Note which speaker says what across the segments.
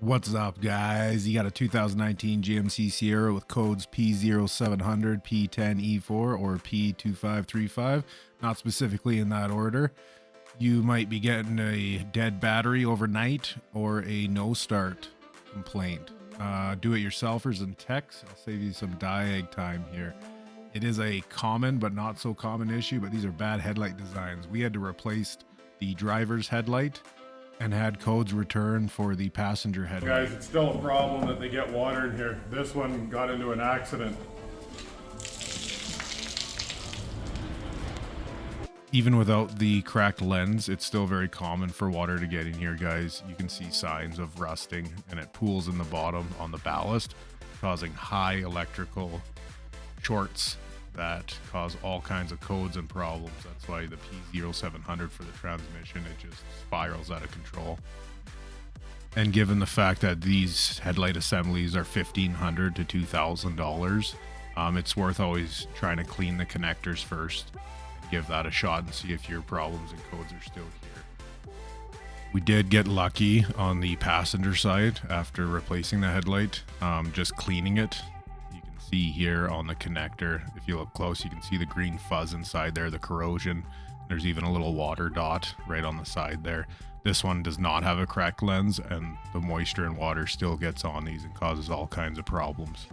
Speaker 1: What's up, guys? You got a 2019 GMC Sierra with codes P0700, P010E4, or P2535, not specifically in that order. You might be getting a dead battery overnight or a no start complaint. Do-it-yourselfers and techs, I'll save you some diag time here. It is a common but not so common issue, but these are bad headlight designs. We had to replace the driver's headlight and had codes returned for the passenger headlight.
Speaker 2: Guys, it's still a problem that they get water in here. This one got into an accident.
Speaker 1: Even without the cracked lens, it's still very common for water to get in here, guys. You can see signs of rusting and it pools in the bottom on the ballast, causing high electrical shorts that cause all kinds of codes and problems. That's why the P0700 for the transmission, it just spirals out of control. And given the fact that these headlight assemblies are $1,500 to $2,000, it's worth always trying to clean the connectors first and give that a shot and see if your problems and codes are still here. We did get lucky on the passenger side after replacing the headlight, just cleaning it. See here on the connector, if you look close, you can see the green fuzz inside there, the corrosion. There's even a little water dot right on the side there. This one does not have a cracked lens, and the moisture and water still gets on these and causes all kinds of problems,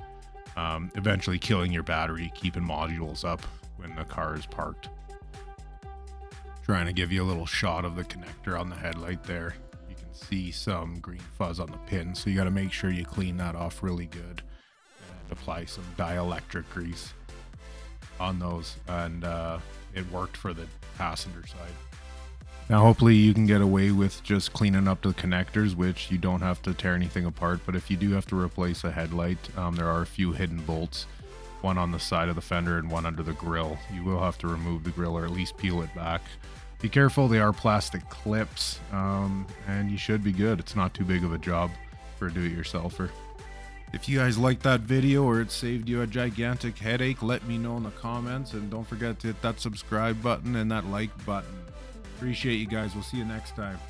Speaker 1: eventually killing your battery, keeping modules up when the car is parked. Trying to give you a little shot of the connector on the headlight there. You can see some green fuzz on the pin, so you got to make sure you clean that off really good. Apply some dielectric grease on those, and it worked for the passenger side. Now hopefully you can get away with just cleaning up the connectors, which you don't have to tear anything apart, but if you do have to replace a headlight, there are a few hidden bolts, one on the side of the fender and one under the grille. You will have to remove the grille or at least peel it back. Be careful, they are plastic clips, and you should be good. It's not too big of a job for a do-it-yourselfer. If you guys liked that video or it saved you a gigantic headache, let me know in the comments, and don't forget to hit that subscribe button and that like button. Appreciate you guys. We'll see you next time.